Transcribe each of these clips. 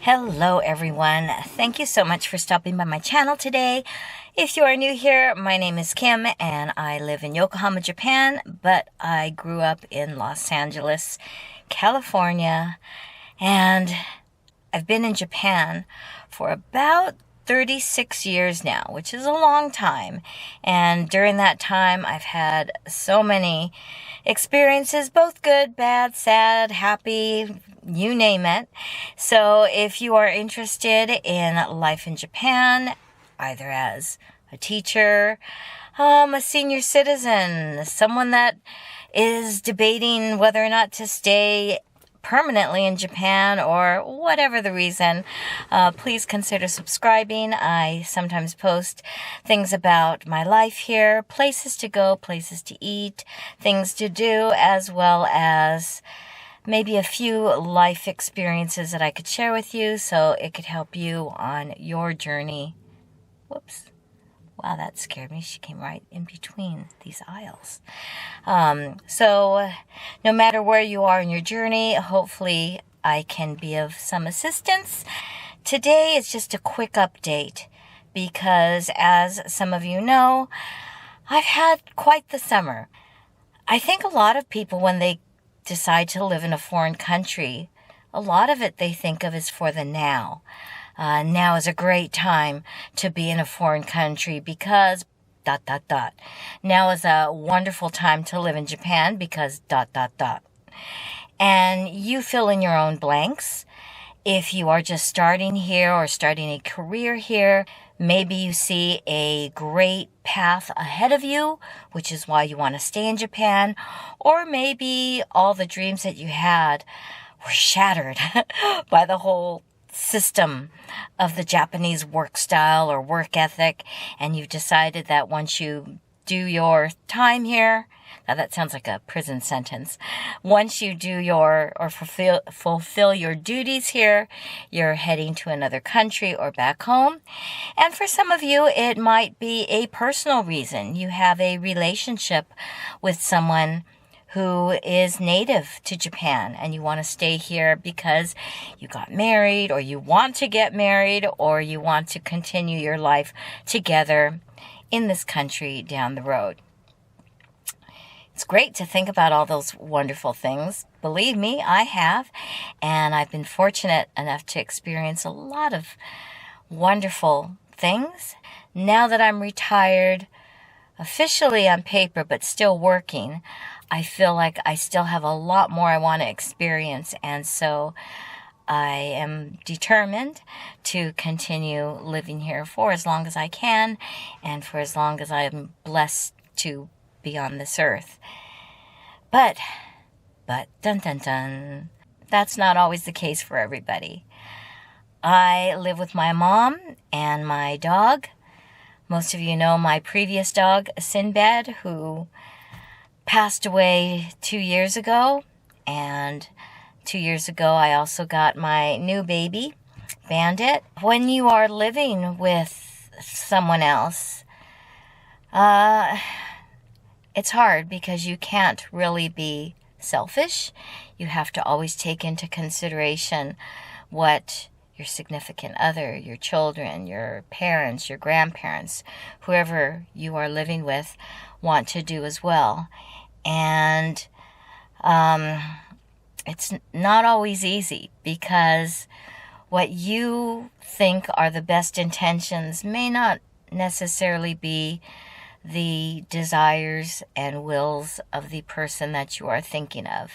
Hello everyone. Thank you so much for stopping by my channel today. If you are new here, my name is Kim and I live in Yokohama, Japan, but I grew up in Los Angeles, California, and I've been in Japan for about 36 years now, which is a long time. And during that time, I've had so many experiences, both good, bad, sad, happy, you name it. So if you are interested in life in Japan, either as a teacher, a senior citizen, someone that is debating whether or not to stay permanently in Japan or whatever the reason, please consider subscribing. I sometimes post things about my life here, places to go, places to eat, things to do, as well as maybe a few life experiences that I could share with you so it could help you on your journey. Whoops. Wow, that scared me. She came right in between these aisles. So no matter where you are in your journey, hopefully I can be of some assistance. Today is just a quick update because, as some of you know, I've had quite the summer. I think a lot of people, when they decide to live in a foreign country, a lot of it they think of is for the now. Now is a great time to be in a foreign country because ... Now is a wonderful time to live in Japan because ... And you fill in your own blanks. If you are just starting here or starting a career here, maybe you see a great path ahead of you, which is why you want to stay in Japan. Or maybe all the dreams that you had were shattered by the whole system of the Japanese work style or work ethic, and you've decided that once you do your time here, now that sounds like a prison sentence, once you do your or fulfill your duties here, you're heading to another country or back home. And for some of you, it might be a personal reason. You have a relationship with someone who is native to Japan and you want to stay here because you got married or you want to get married or you want to continue your life together in this country down the road. It's great to think about all those wonderful things. Believe me, I have, and I've been fortunate enough to experience a lot of wonderful things. Now that I'm retired, officially on paper, but still working, I feel like I still have a lot more I want to experience, and so I am determined to continue living here for as long as I can and for as long as I'm blessed to be on this earth. But, dun dun dun, that's not always the case for everybody. I live with my mom and my dog. Most of you know my previous dog, Sinbad, who passed away 2 years ago, and 2 years ago I also got my new baby, Bandit. When you are living with someone else, it's hard because you can't really be selfish. You have to always take into consideration what your significant other, your children, your parents, your grandparents, whoever you are living with want to do as well. And it's not always easy because what you think are the best intentions may not necessarily be the desires and wills of the person that you are thinking of.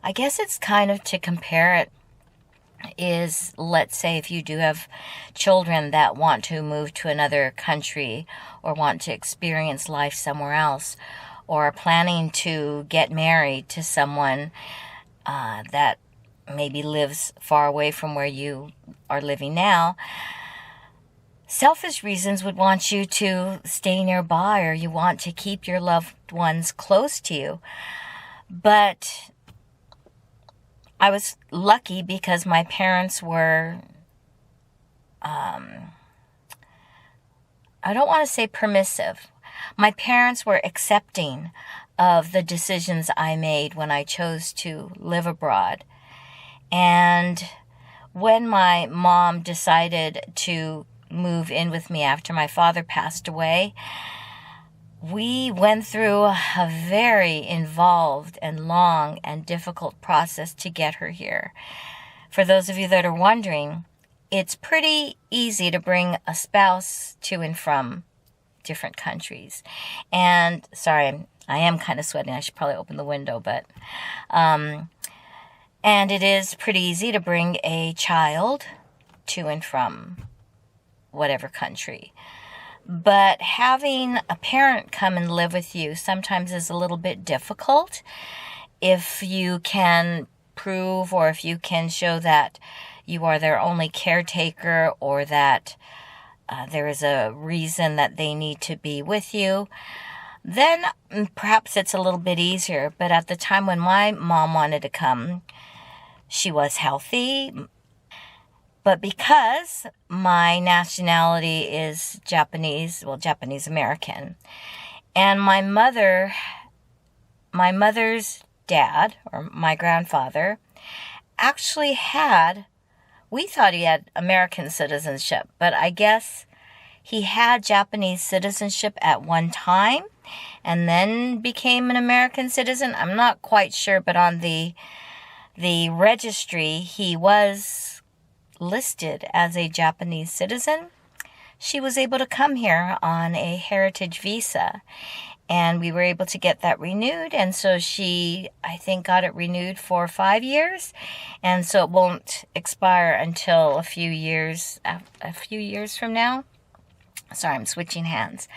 I guess it's kind of to compare it is, let's say if you do have children that want to move to another country or want to experience life somewhere else, or planning to get married to someone that maybe lives far away from where you are living now, selfish reasons would want you to stay nearby or you want to keep your loved ones close to you. But I was lucky because my parents were, I don't want to say permissive. My parents were accepting of the decisions I made when I chose to live abroad. And when my mom decided to move in with me after my father passed away, we went through a very involved and long and difficult process to get her here. For those of you that are wondering, it's pretty easy to bring a spouse to and from different countries. And sorry, I am kind of sweating. I should probably open the window, but and it is pretty easy to bring a child to and from whatever country. But having a parent come and live with you sometimes is a little bit difficult if you can prove or if you can show that you are their only caretaker or that there is a reason that they need to be with you. Then perhaps it's a little bit easier. But at the time when my mom wanted to come, she was healthy. But because my nationality is Japanese American, and my mother's dad, or my grandfather, actually we thought he had American citizenship, but I guess he had Japanese citizenship at one time and then became an American citizen. I'm not quite sure, but on the registry, he was listed as a Japanese citizen. She was able to come here on a heritage visa, and we were able to get that renewed. And so she, I think, got it renewed for 5 years, and so it won't expire until a few years from now. Sorry, I'm switching hands.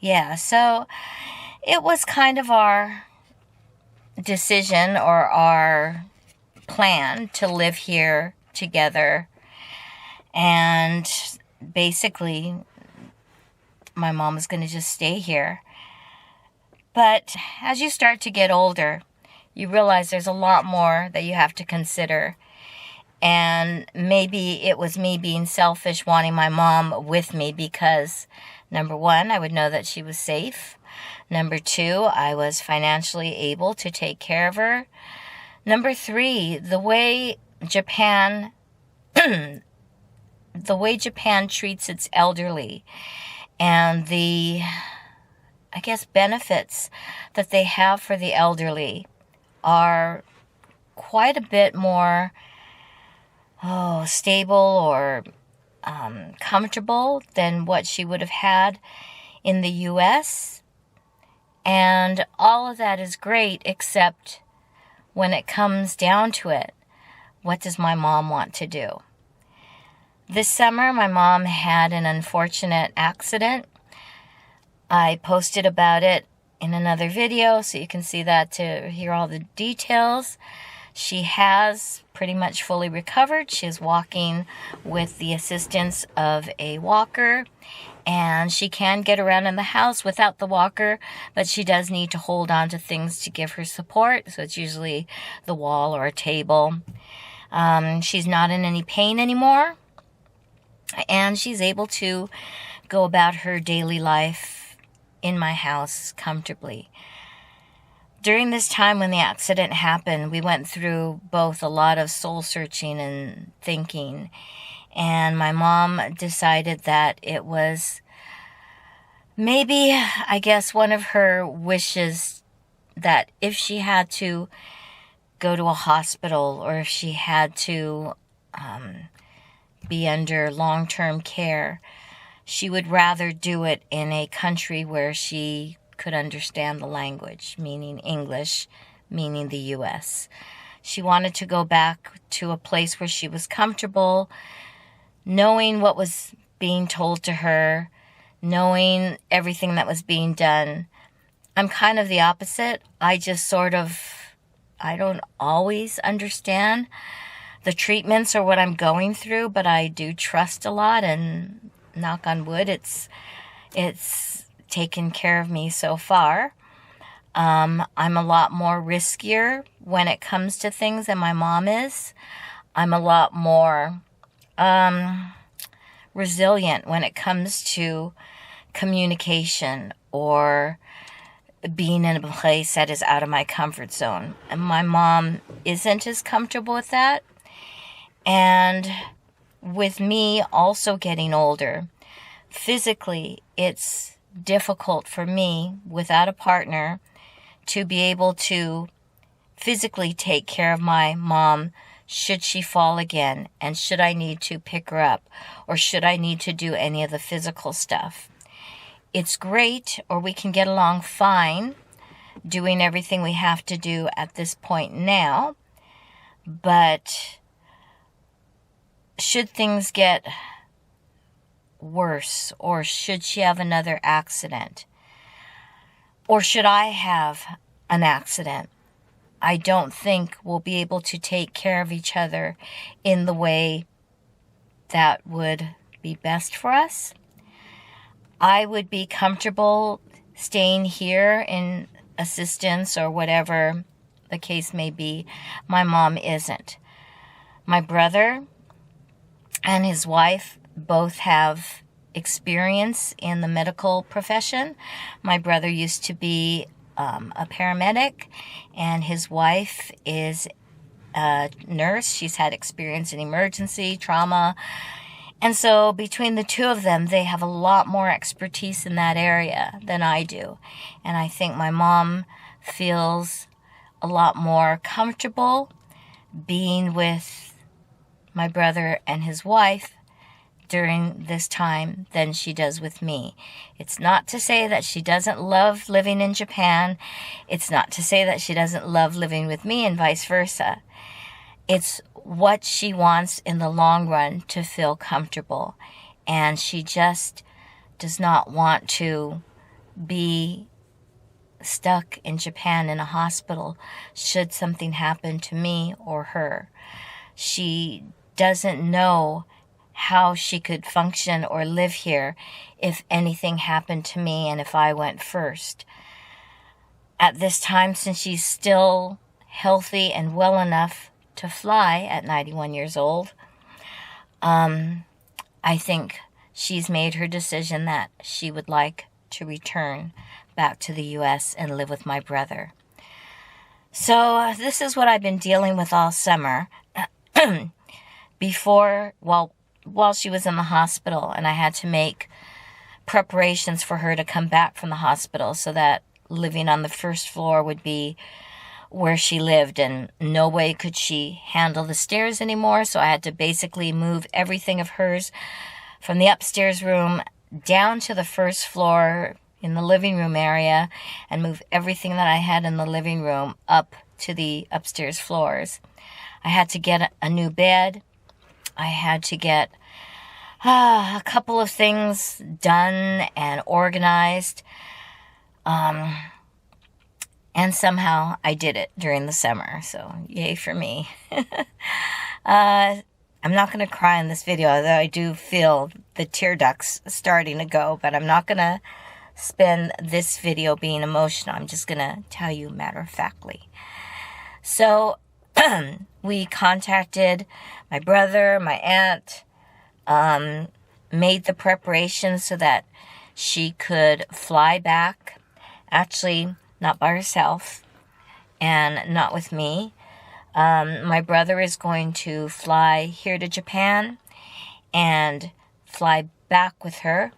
Yeah, so it was kind of our decision or our plan to live here together, and basically my mom was going to just stay here. But as you start to get older, you realize there's a lot more that you have to consider, and maybe it was me being selfish wanting my mom with me because, number one, I would know that she was safe. Number two, I was financially able to take care of her. Number three, the way Japan treats its elderly and the, I guess, benefits that they have for the elderly are quite a bit more stable or comfortable than what she would have had in the U.S. And all of that is great, except when it comes down to it, what does my mom want to do? This summer, my mom had an unfortunate accident. I posted about it in another video, so you can see that to hear all the details. She has pretty much fully recovered. She is walking with the assistance of a walker, and she can get around in the house without the walker, but she does need to hold on to things to give her support. So it's usually the wall or a table. She's not in any pain anymore, and she's able to go about her daily life in my house comfortably. During this time when the accident happened, we went through both a lot of soul searching and thinking. And my mom decided that it was maybe, I guess, one of her wishes that if she had to go to a hospital or if she had to be under long-term care, she would rather do it in a country where she could understand the language, meaning English, meaning the U.S. She wanted to go back to a place where she was comfortable, knowing what was being told to her, knowing everything that was being done. I'm kind of the opposite. I don't always understand the treatments or what I'm going through, but I do trust a lot, and knock on wood, it's taken care of me so far. I'm a lot more riskier when it comes to things than my mom is. I'm a lot more resilient when it comes to communication or being in a place that is out of my comfort zone. And my mom isn't as comfortable with that. And with me also getting older, physically, it's difficult for me without a partner to be able to physically take care of my mom should she fall again, and should I need to pick her up, or should I need to do any of the physical stuff. It's great, or we can get along fine doing everything we have to do at this point now, but should things get worse, or should she have another accident, or should I have an accident, I don't think we'll be able to take care of each other in the way that would be best for us. I would be comfortable staying here in assistance or whatever the case may be. My mom isn't. My brother and his wife both have experience in the medical profession. My brother used to be a paramedic, and his wife is a nurse. She's had experience in emergency, trauma. And so between the two of them, they have a lot more expertise in that area than I do. And I think my mom feels a lot more comfortable being with my brother and his wife during this time than she does with me. It's not to say that she doesn't love living in Japan. It's not to say that she doesn't love living with me and vice versa. It's what she wants in the long run to feel comfortable. And she just does not want to be stuck in Japan in a hospital should something happen to me or her. She doesn't know how she could function or live here if anything happened to me and if I went first. At this time, since she's still healthy and well enough to fly at 91 years old, I think she's made her decision that she would like to return back to the U.S. and live with my brother. So this is what I've been dealing with all summer. While she was in the hospital, and I had to make preparations for her to come back from the hospital so that living on the first floor would be where she lived, and no way could she handle the stairs anymore, so I had to basically move everything of hers from the upstairs room down to the first floor in the living room area and move everything that I had in the living room up to the upstairs floors. I had to get a new bed. I had to get a couple of things done and organized. And somehow I did it during the summer. So yay for me. I'm not going to cry in this video, although I do feel the tear ducts starting to go. But I'm not going to spend this video being emotional. I'm just going to tell you matter-of-factly. So we contacted my brother, my aunt, made the preparations so that she could fly back. Actually, not by herself and not with me. My brother is going to fly here to Japan and fly back with her.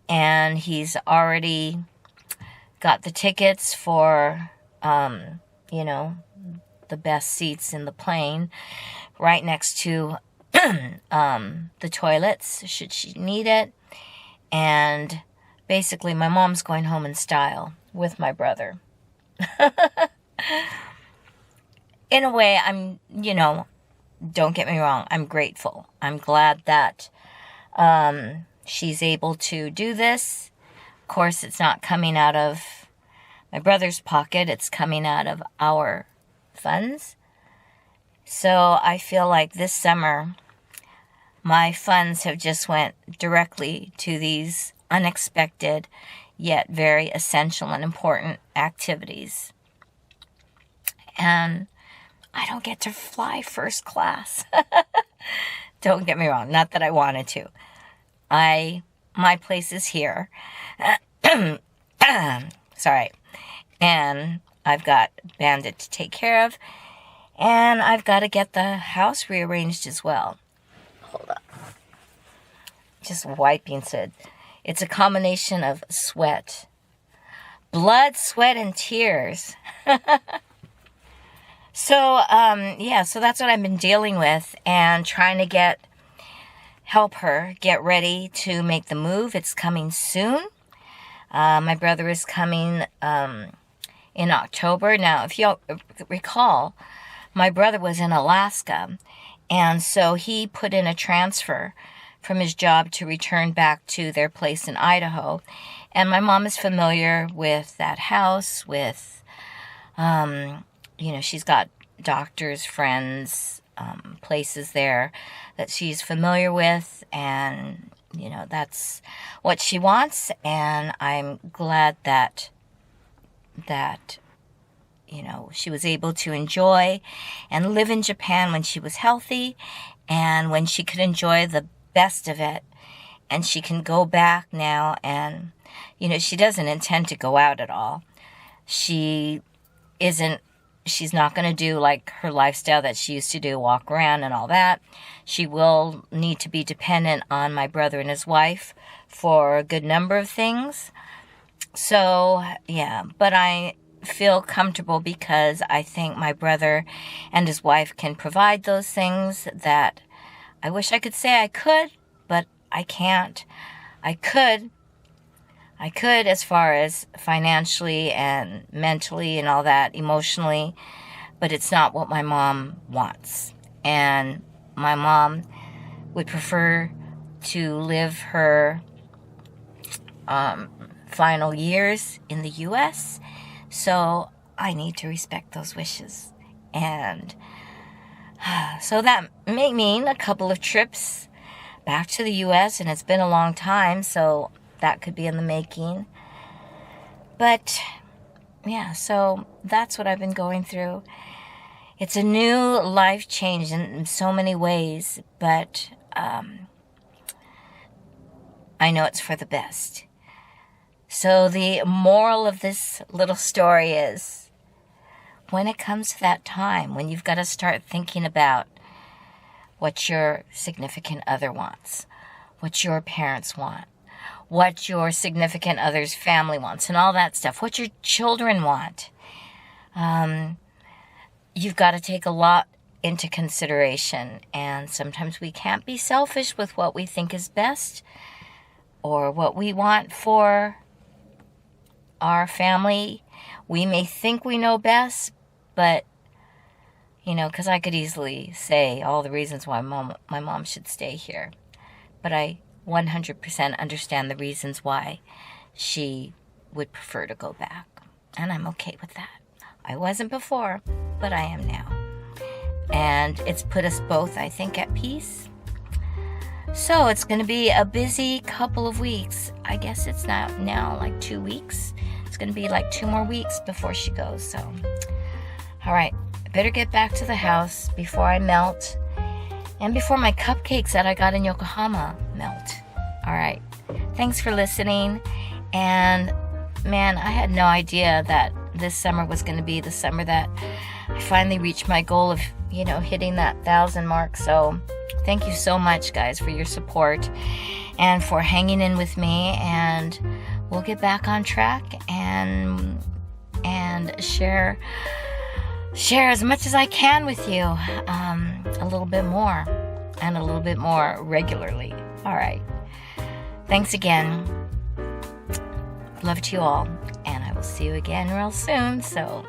And he's already got the tickets for, the best seats in the plane right next to the toilets should she need it. And basically my mom's going home in style with my brother. In a way, don't get me wrong, I'm grateful. I'm glad that she's able to do this. Of course, it's not coming out of my brother's pocket. It's coming out of our funds. So I feel like this summer, my funds have just went directly to these unexpected yet very essential and important activities. And I don't get to fly first class. Don't get me wrong, not that I wanted to. My place is here. Sorry. And I've got Bandit to take care of. And I've got to get the house rearranged as well. Hold on. Just wiping it. It's a combination of sweat. Blood, sweat, and tears. So that's what I've been dealing with and trying to help her get ready to make the move. It's coming soon. My brother is coming in October. Now, if you recall, my brother was in Alaska, and so he put in a transfer from his job to return back to their place in Idaho. And my mom is familiar with that house, with, she's got doctors, friends, places there that she's familiar with, and, that's what she wants. And I'm glad that she was able to enjoy and live in Japan when she was healthy and when she could enjoy the best of it. And she can go back now and, she doesn't intend to go out at all. She's not going to do like her lifestyle that she used to do, walk around and all that. She will need to be dependent on my brother and his wife for a good number of things. So, yeah, but I feel comfortable because I think my brother and his wife can provide those things that I wish I could say I could, but I can't. I could as far as financially and mentally and all that, emotionally, but it's not what my mom wants. And my mom would prefer to live her final years in the U.S., so I need to respect those wishes. And so that may mean a couple of trips back to the U.S., and it's been a long time, so that could be in the making. But, yeah, so that's what I've been going through. It's a new life change in so many ways, but I know it's for the best. So the moral of this little story is, when it comes to that time, when you've got to start thinking about what your significant other wants, what your parents want, what your significant other's family wants, and all that stuff, what your children want, you've got to take a lot into consideration. And sometimes we can't be selfish with what we think is best or what we want for our family. We may think we know best, but, because I could easily say all the reasons why my mom should stay here. But I 100% understand the reasons why she would prefer to go back. And I'm okay with that. I wasn't before, but I am now. And it's put us both, I think, at peace. So it's going to be a busy couple of weeks. I guess it's now like 2 weeks. It's going to be like 2 more weeks before she goes. So, all right, I better get back to the house before I melt. And before my cupcakes that I got in Yokohama melt. All right. Thanks for listening. And, man, I had no idea that this summer was going to be the summer that I finally reached my goal of, hitting that 1,000 mark. So thank you so much, guys, for your support and for hanging in with me. And we'll get back on track and share as much as I can with you, a little bit more and a little bit more regularly. All right. Thanks again. Love to you all, and I will see you again real soon. So